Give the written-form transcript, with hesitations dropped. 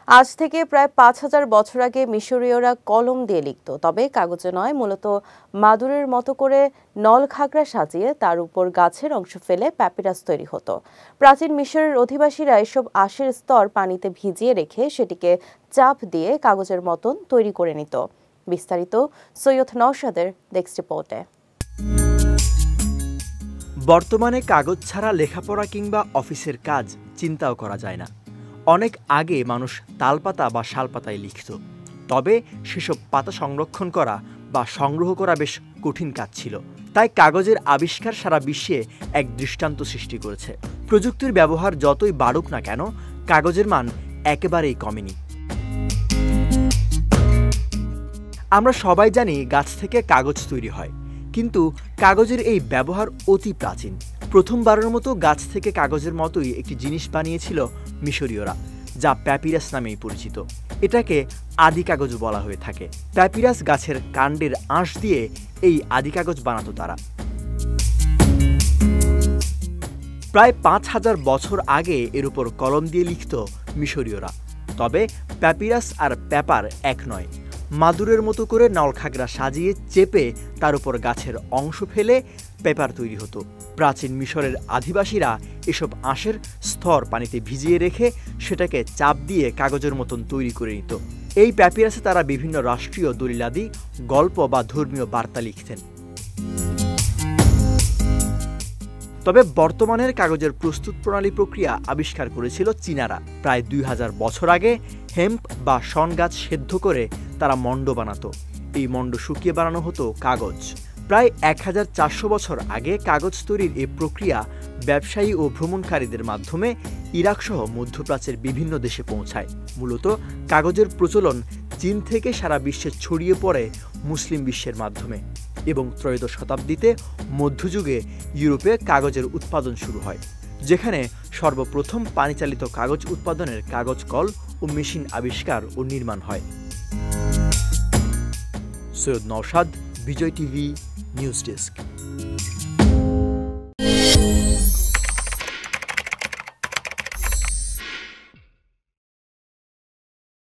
আজ থেকে প্রায় ৫,০০০ বছর আগে মিশরীয়রা কলম দিয়ে লিখত, তবে কাগজে নয়, মূলত মাদুরের মতো করে নলখাগড়া সাজিয়ে তার উপর গাছের অংশ ফেলে প্যাপিরাস তৈরি হতো। প্রাচীন মিশরের অধিবাসীরা এসব আঁশের স্তর পানিতে ভিজিয়ে রেখে সেটিকে চাপ দিয়ে কাগজের মতন তৈরি করে নিত। বিস্তারিত সৈয়দ নওশাদের ডেস্ক রিপোর্টে। বর্তমানে কাগজ ছাড়া লেখাপড়া কিংবা অফিসের কাজ চিন্তাও করা যায় না। অনেক আগে মানুষ তালপাতা বা শালপাতায় লিখত, তবে সেসব পাতা সংরক্ষণ করা বা সংগ্রহ করা বেশ কঠিন কাজ ছিল। তাই কাগজের আবিষ্কার সারা বিশ্বে এক দৃষ্টান্ত সৃষ্টি করেছে। প্রযুক্তির ব্যবহার যতই বাড়ুক না কেন, কাগজের মান একেবারেই কমেনি। আমরা সবাই জানি গাছ থেকে কাগজ তৈরি হয়, কিন্তু কাগজের এই ব্যবহার অতি প্রাচীন। প্রথমবারের মতো গাছ থেকে কাগজের মতোই একটি জিনিস বানিয়েছিল মিশরীয়রা, যা প্যাপিরাস নামেই পরিচিত। এটাকে আদি কাগজ বলা হয়ে থাকে। প্যাপিরাস গাছের কাণ্ডের আঁশ দিয়ে এই আদি কাগজ বানাতো তারা। প্রায় ৫,০০০ বছর আগে এর উপর কলম দিয়ে লিখত মিশরীয়রা। তবে প্যাপিরাস আর পেপার এক নয়। মাদুরের মতো করে নলখাগড়া সাজিয়ে চেপে তার উপর গাছের অংশ ফেলে পেপার তৈরি হতো। প্রাচীন মিশরের আদিবাসীরা এসব আঁশের স্তর পানিতে ভিজিয়ে রেখে সেটাকে চাপ দিয়ে কাগজের মতন তৈরি করে নিত। এই প্যাপিরাসে তারা বিভিন্ন রাষ্ট্রীয় দলিলাদি, গল্প বা ধর্মীয় বার্তা লিখতেন। তবে বর্তমানের কাগজের প্রস্তুত প্রণালী প্রক্রিয়া আবিষ্কার করেছিল চীনারা। প্রায় ২,০০০ বছর আগে হেম্প বা শন গাছ সেদ্ধ করে তারা মণ্ড বানাতো। এই মণ্ড শুকিয়ে বানানো হতো কাগজ। প্রায় ১,৪০০ বছর আগে কাগজ তৈরির এই প্রক্রিয়া ব্যবসায়ী ও ভ্রমণকারীদের মাধ্যমে ইরাক সহ মধ্যপ্রাচ্যের বিভিন্ন দেশে পৌঁছায়। মূলত কাগজের প্রচলন চীন থেকে সারা বিশ্বে ছড়িয়ে পড়ে মুসলিম বিশ্বের মাধ্যমে, এবং ত্রয়োদশ শতাব্দীতে মধ্যযুগে ইউরোপে কাগজের উৎপাদন শুরু হয়, যেখানে সর্বপ্রথম পানিচালিত কাগজ উৎপাদনের কাগজ কল ও মেশিন আবিষ্কার ও নির্মাণ হয়। সৈয়দ নওশাদ, বিজয় টিভি নিউজ ডেস্ক।